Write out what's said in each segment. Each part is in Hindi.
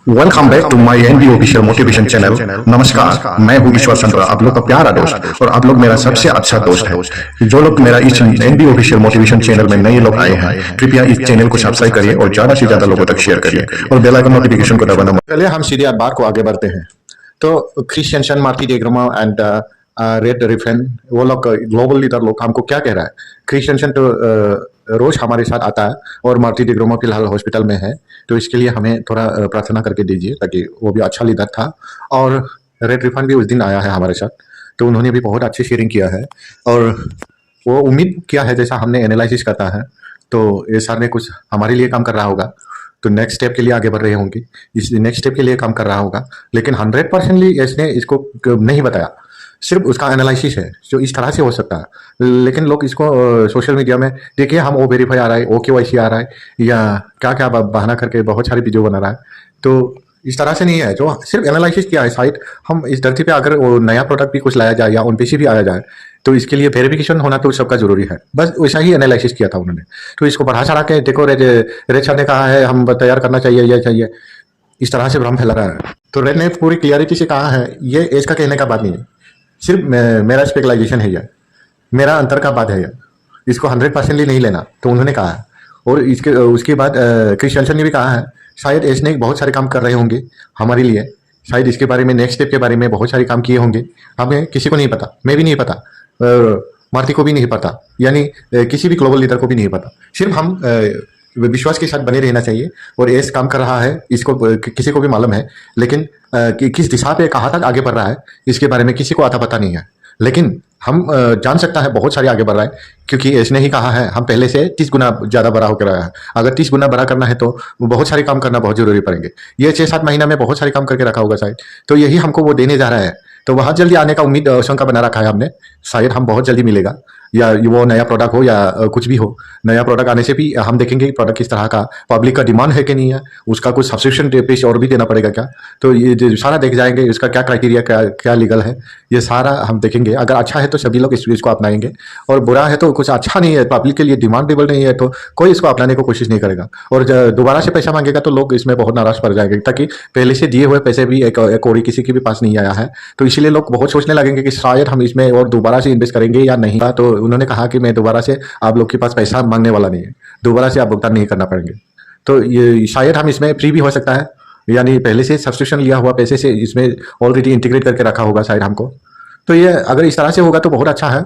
Welcome back to my NB official motivation channel. नमस्कार, मैं हूं ईश्वर चंद्र, आप लोग का प्यारा दोस्त, और आप लोग मेरा सबसे अच्छा दोस्त है। जो लोग मेरा इस एनबी ऑफिशियल मोटिवेशन चैनल में नए लोग आए हैं, कृपया इस चैनल को सब्सक्राइब करिए और ज्यादा से ज्यादा लोगों तक शेयर करिए और बेल आइकन नोटिफिकेशन को दबाना। चलिए हम सीधे बात को आगे बढ़ते हैं। तो क्रिश्चियन मार्टी डेग्रोमा एंड रेड रिफेन, वो लोग ग्लोबल लीडर लोग हमको क्या कह रहा है। क्रिश्चियन तो रोज हमारे साथ आता है और मार्टी डेग्रोमा फिलहाल हॉस्पिटल में है, तो इसके लिए हमें थोड़ा प्रार्थना करके दीजिए, ताकि वो भी अच्छा लीडर था। और रेड रिफेन भी उस दिन आया है हमारे साथ, तो उन्होंने भी बहुत अच्छी शेयरिंग किया है और वो उम्मीद किया है जैसा हमने एनालिसिस करता है, तो ये सर ने कुछ हमारे लिए काम कर रहा होगा, तो नेक्स्ट स्टेप के लिए आगे बढ़ रहे होंगे, इस नेक्स्ट स्टेप के लिए काम कर रहा होगा। लेकिन 100% इसने इसको नहीं बताया, सिर्फ उसका एनालिसिस है जो इस तरह से हो सकता है। लेकिन लोग इसको सोशल मीडिया में देखिए, हम ओ वेरीफाई आ रहा है, OKYC आ रहा है, या क्या क्या बहाना करके बहुत सारी वीडियो बना रहा है। तो इस तरह से नहीं है, जो सिर्फ एनालिसिस किया है साइट। हम इस धरती पे अगर वो नया प्रोडक्ट भी कुछ लाया जाए या उन पे भी आया जाए, तो इसके लिए वेरिफिकेशन होना तो सबका जरूरी है। बस वैसा ही एनालिसिस किया था उन्होंने, तो इसको बढ़ा चढ़ा के देखो, रेड सर ने कहा है हम तैयार करना चाहिए, ये चाहिए, इस तरह से भ्रम फैला रहा है। तो रेड ने पूरी क्लियरिटी से कहा है, ये एज का कहने का बात नहीं है, सिर्फ मेरा स्पेकुलाइजेशन है, ये मेरा अंतर का बात है, ये इसको 100% नहीं लेना, तो उन्होंने कहा है। और इसके उसके बाद क्रिश्चियन ने भी कहा है, शायद इसने बहुत सारे काम कर रहे होंगे हमारे लिए, शायद इसके बारे में नेक्स्ट स्टेप के बारे में बहुत सारे काम किए होंगे, हमें किसी को नहीं पता, मैं भी नहीं पता, मार्टी को भी नहीं पता, यानी किसी भी ग्लोबल लीडर को भी नहीं पता। सिर्फ हम विश्वास के साथ बने रहना चाहिए। और एस काम कर रहा है, इसको किसी को भी मालूम है, लेकिन कि किस दिशा पे कहाँ तक आगे बढ़ रहा है इसके बारे में किसी को आता पता नहीं है। लेकिन हम जान सकता है बहुत सारे आगे बढ़ रहा है, क्योंकि इसने ही कहा है हम पहले से 30 गुना ज़्यादा बड़ा होकर आया है। अगर 30 गुना बड़ा करना है तो बहुत सारे काम करना बहुत जरूरी पड़ेंगे। ये 6-7 महीना में बहुत सारे काम करके रखा होगा शायद, तो यही हमको वो देने जा रहा है। तो बहुत जल्दी आने का उम्मीद शंका बना रखा है हमने, शायद हम बहुत जल्दी मिलेगा, या वो नया प्रोडक्ट हो या कुछ भी हो। नया प्रोडक्ट आने से भी हम देखेंगे कि प्रोडक्ट किस तरह का, पब्लिक का डिमांड है कि नहीं है, उसका कुछ सब्सक्रिप्शन पे और भी देना पड़ेगा क्या, तो ये जो सारा देख जाएंगे, इसका क्या क्राइटेरिया, क्या लीगल है, ये सारा हम देखेंगे। अगर अच्छा है तो सभी लोग इस चीज़ को अपनाएंगे, और बुरा है तो कुछ अच्छा नहीं है, पब्लिक के लिए डिमांडेबल नहीं है, तो कोई इसको अपनाने को कोशिश नहीं करेगा। और दोबारा से पैसा मांगेगा तो लोग इसमें बहुत नाराज पड़ जाएंगे, ताकि पहले से दिए हुए पैसे भी एक कौड़ी किसी के भी पास नहीं आया है, तो इसीलिए लोग बहुत सोचने लगेंगे कि शायद हम इसमें और दोबारा से इन्वेस्ट करेंगे या नहीं। तो उन्होंने कहा कि मैं दोबारा से आप लोग के पास पैसा मांगने वाला नहीं है, दोबारा से आप भुगतान नहीं करना पड़ेंगे। तो ये शायद हम इसमें फ्री भी हो सकता है, यानी पहले से सब्सक्रिप्शन लिया हुआ पैसे से इसमें ऑलरेडी इंटीग्रेट करके रखा होगा शायद हमको। तो ये अगर इस तरह से होगा तो बहुत अच्छा है,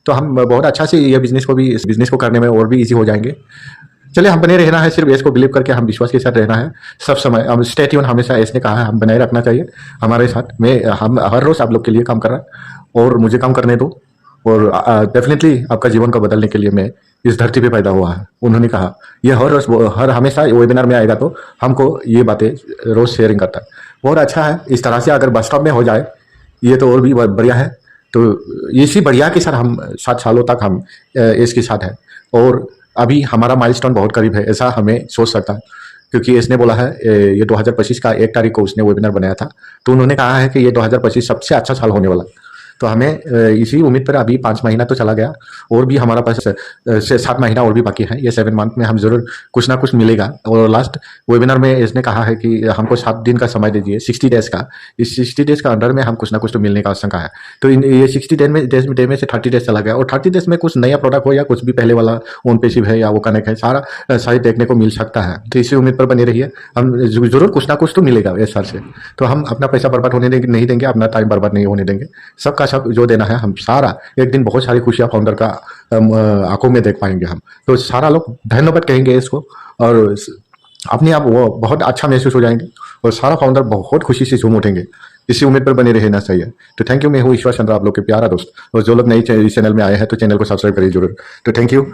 तो हम बहुत अच्छा से ये बिजनेस को करने में और भी ईजी हो जाएंगे। चलिए, हम बने रहना है, सिर्फ इसको बिलीव करके हम विश्वास के साथ रहना है सब समय। हम स्टे ट्यून, हमेशा इसने कहा है हम बनाए रखना चाहिए हमारे साथ। हम हर रोज आप लोग के लिए काम कर रहा है, और मुझे काम करने दो, और डेफिनेटली आपका जीवन को बदलने के लिए मैं इस धरती पे पैदा हुआ है। उन्होंने कहा ये हर हमेशा वेबिनार में आएगा, तो हमको ये बातें रोज शेयरिंग करता है। बहुत अच्छा है, इस तरह से अगर बस स्टॉप में हो जाए ये तो और भी बढ़िया है। तो इसी बढ़िया के साथ हम 7 सालों तक हम इसके साथ है, और अभी हमारा माइलस्टोन बहुत करीब है, ऐसा हमें सोच सकता है, क्योंकि इसने बोला है ये 2025 का 1 तारीख को उसने वेबिनार बनाया था, तो उन्होंने कहा है कि ये 2025 सबसे अच्छा साल होने वाला। तो हमें इसी उम्मीद पर अभी 5 महीना तो चला गया, और भी हमारा पास 7 महीना और भी बाकी है। ये 7 मंथ में हम जरूर कुछ ना कुछ मिलेगा। और लास्ट वेबिनार में इसने कहा है कि हमको 7 दिन का समय दे दिए, 60 डेज का। इस 60 डेज का अंडर में हम कुछ ना कुछ तो मिलने का आशंका है। तो ये 60 डे में से 30 डेज चला गया, और 30 डेज में कुछ नया प्रोडक्ट हो या कुछ भी पहले वाला ओन पेसिव है या वो कनेक्ट है, सारा शायद देखने को मिल सकता है। तो इसी उम्मीद पर बने रहिए, हम जरूर कुछ ना कुछ तो मिलेगा इस साल से। तो हम अपना पैसा बर्बाद होने नहीं देंगे, अपना टाइम बर्बाद नहीं होने देंगे। सबका सब जो देना है हम सारा, एक दिन बहुत सारी खुशियां फाउंडर का आंखों में देख पाएंगे हम। तो सारा लोग धन्यवाद कहेंगे इसको, और अपने आप वो बहुत अच्छा महसूस हो जाएंगे, और सारा फाउंडर बहुत खुशी से झूम उठेंगे। इसी उम्मीद पर बने रहना चाहिए। तो थैंक यू, मैं हूँ ईश्वर चंद्र, आप लोग के प्यारा दोस्त। और जो लोग नई चैनल में आए हैं तो चैनल को सब्सक्राइब करिए जरूर। तो थैंक यू।